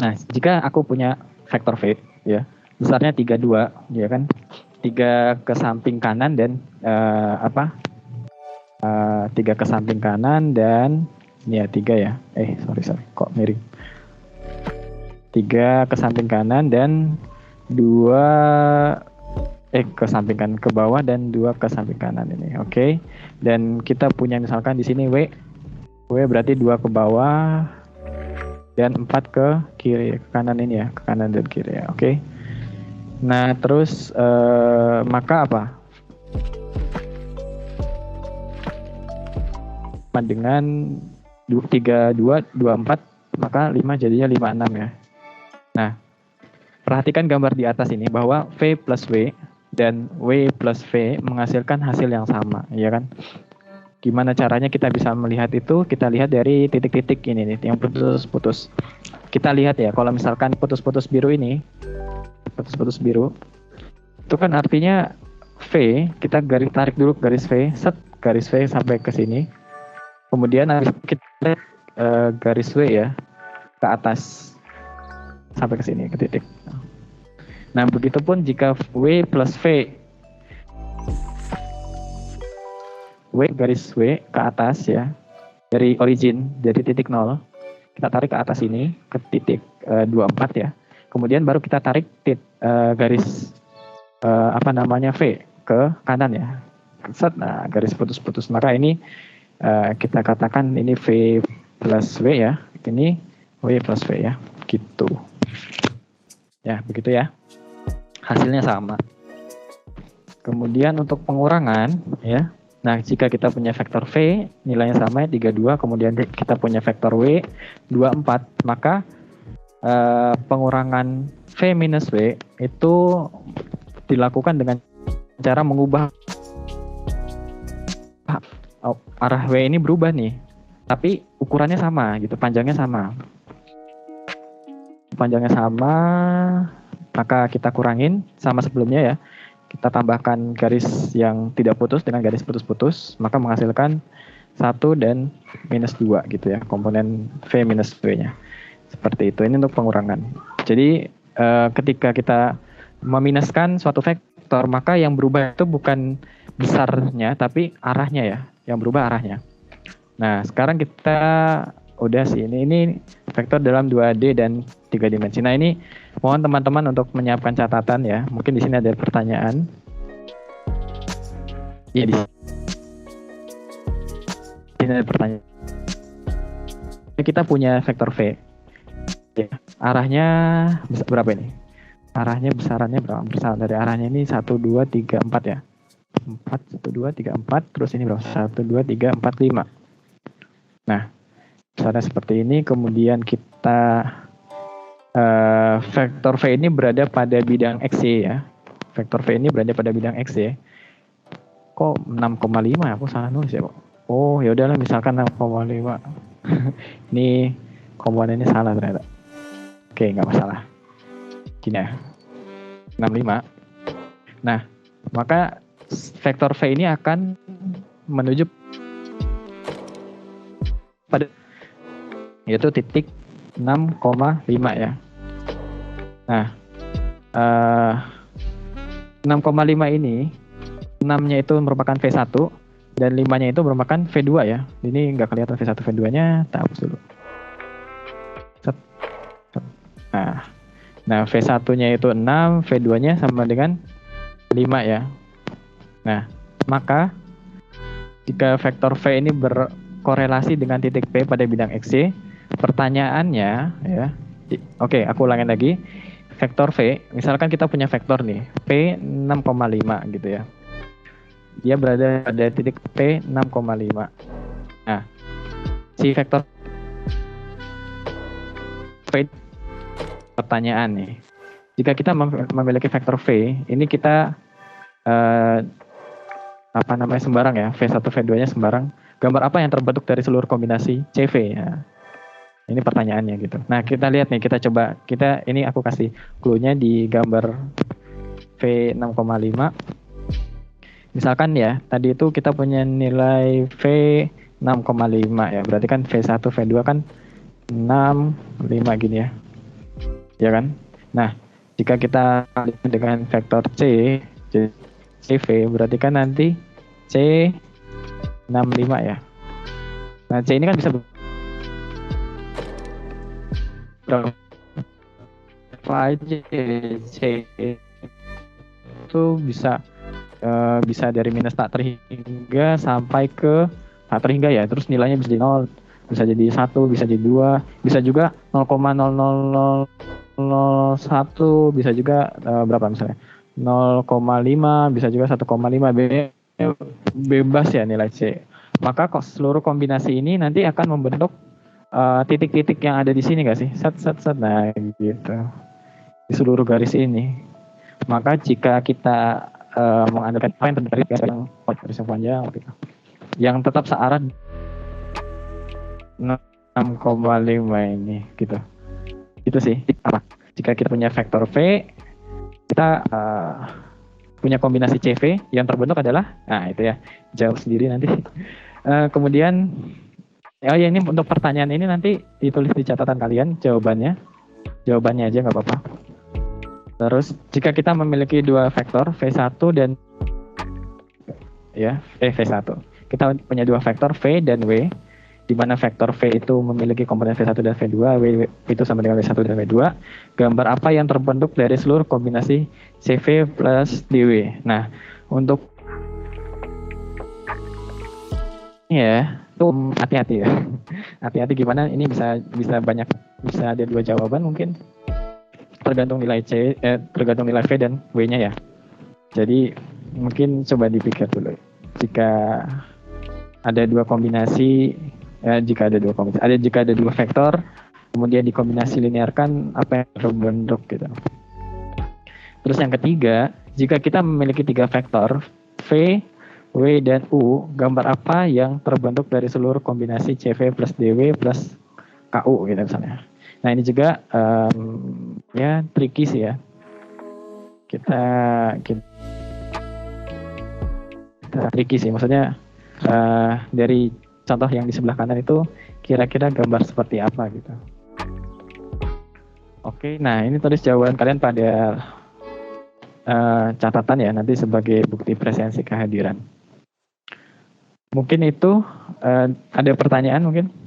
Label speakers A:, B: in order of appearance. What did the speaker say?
A: Nah, jika aku punya vektor V ya, besarnya 32 ya kan. 3 ke samping kanan dan 3 ke samping kanan dan ini ya 3 ya. Sorry kok miring. 3 ke samping kanan dan 2 ke samping kanan ke bawah dan 2 ke samping kanan ini. Oke. Dan kita punya misalkan di sini W berarti 2 ke bawah dan 4 ke kiri, ke kanan ini ya, ke kanan dan kiri ya. Oke. Nah, terus maka apa? Dengan 32, 24, maka 5 jadinya 56 ya. Nah, perhatikan gambar di atas ini bahwa V plus W dan W plus V menghasilkan hasil yang sama, ya kan? Gimana caranya kita bisa melihat itu? Kita lihat dari titik-titik ini nih, yang putus-putus. Kita lihat ya, kalau misalkan putus-putus biru ini, putus-putus biru, itu kan artinya V, kita garis tarik dulu garis V, garis V sampai ke sini. Kemudian kita lihat garis W ya, ke atas sampai ke sini, ke titik. Nah, begitupun jika W plus W garis W ke atas ya, dari origin, dari titik 0, kita tarik ke atas ini, ke titik 24 ya. Kemudian baru kita tarik garis V ke kanan ya. Nah, garis putus-putus. Maka ini kita katakan ini V plus W ya, ini W plus V ya, gitu. Ya, begitu ya. Hasilnya sama. Kemudian untuk pengurangan ya. Nah, jika kita punya vektor V nilainya sama 32, kemudian kita punya vektor W 24, maka pengurangan V minus W itu dilakukan dengan cara mengubah arah W ini berubah nih, tapi ukurannya sama gitu, panjangnya sama. Panjangnya sama, maka kita kurangin sama sebelumnya ya. Kita tambahkan garis yang tidak putus dengan garis putus-putus, maka menghasilkan 1 dan minus 2 gitu ya, komponen V minus W-nya. Seperti itu, ini untuk pengurangan. Jadi ketika kita meminuskan suatu vektor, maka yang berubah itu bukan besarnya, tapi arahnya ya, yang berubah arahnya. Nah, sekarang kita udah sih, ini vektor dalam 2D dan 3 dimensi. Nah, ini mohon teman-teman untuk menyiapkan catatan ya. Mungkin di sini ada pertanyaan. Ya, di sini ada pertanyaan. Kita punya vektor V. Ya, arahnya berapa ini? Arahnya besarannya berapa? Besaran dari arahnya ini 1, 2, 3, 4 ya. 4, 1, 2, 3, 4. Terus ini berapa? 1, 2, 3, 4, 5. Nah, misalnya seperti ini, kemudian kita vektor V ini berada pada bidang XY ya. Vektor V ini berada pada bidang XY. Kok 6,5? Aku salah nulis ya, Pak. Oh, ya udahlah, misalkan 6,5. Ini komponennya salah ternyata. Oke, nggak masalah. Gini ya. 65. Nah, maka vektor V ini akan menuju pada yaitu titik 6,5 ya. Nah, 6,5 ini 6-nya itu merupakan V1 dan 5-nya itu merupakan V2 ya. Ini nggak kelihatan V1 V2-nya, tak hapus dulu. Nah, V1-nya itu 6, V2-nya sama dengan 5 ya. Nah, maka jika vektor V ini berkorelasi dengan titik P pada bidang XY, pertanyaannya ya. Oke, aku ulangin lagi. Vektor V, misalkan kita punya vektor nih, P 6,5 gitu ya. Dia berada pada titik P 6,5. Nah, si vektor V, pertanyaan nih. Jika kita memiliki vektor V, ini kita sembarang ya, V1, V2-nya sembarang. Gambar apa yang terbentuk dari seluruh kombinasi CV ya. Ini pertanyaannya gitu. Nah, kita lihat nih, ini aku kasih clue-nya di gambar V6,5. Misalkan ya, tadi itu kita punya nilai V6,5 ya. Berarti kan V1, V2 kan 6, 5 gini ya. ya kan? Nah, jika kita kalikan dengan vektor C, CV, berarti kan nanti C65 ya. Nah, C ini kan bisa berapa aja. C itu bisa dari minus tak terhingga sampai ke tak terhingga ya. Terus nilainya bisa jadi 0, bisa jadi 1, bisa jadi 2, bisa juga 0,00001, bisa juga berapa misalnya 0,5, bisa juga 1,5, bebas ya nilai C. Maka seluruh kombinasi ini nanti akan membentuk titik-titik yang ada di sini nggak sih? Set. Nah gitu. Di seluruh garis ini. Maka jika kita mengandalkan apa yang terjadi yang garis yang panjang gitu, yang tetap searah 6,5 ini gitu. Itu sih apa? Jika kita punya vektor V, kita punya kombinasi CV yang terbentuk adalah, nah itu ya, jawab sendiri nanti. Kemudian, oh ya ini untuk pertanyaan ini nanti ditulis di catatan kalian jawabannya aja nggak apa-apa. Terus jika kita memiliki dua vektor V1 dan ya V1, kita punya dua vektor V dan W, di mana vektor V itu memiliki komponen V1 dan V2, W itu sama dengan W1 dan W2. Gambar apa yang terbentuk dari seluruh kombinasi CV plus DW. Nah, untuk ya, itu hati-hati ya. Hati-hati gimana, ini bisa ada dua jawaban mungkin. Tergantung nilai tergantung nilai V dan W-nya ya. Jadi mungkin coba dipikir dulu. Jika ada dua kombinasi, jika ada dua vektor, kemudian dikombinasi linearkan, apa yang terbentuk gitu. Terus yang ketiga, jika kita memiliki tiga vektor V, W, dan U, gambar apa yang terbentuk dari seluruh kombinasi CV plus DW plus KU gitu misalnya. Nah ini juga ya tricky sih ya. Kita tricky sih, maksudnya dari contoh yang di sebelah kanan itu kira-kira gambar seperti apa gitu. Oke, nah ini tulis jawaban kalian pada catatan ya, nanti sebagai bukti presensi kehadiran. Mungkin itu ada pertanyaan mungkin?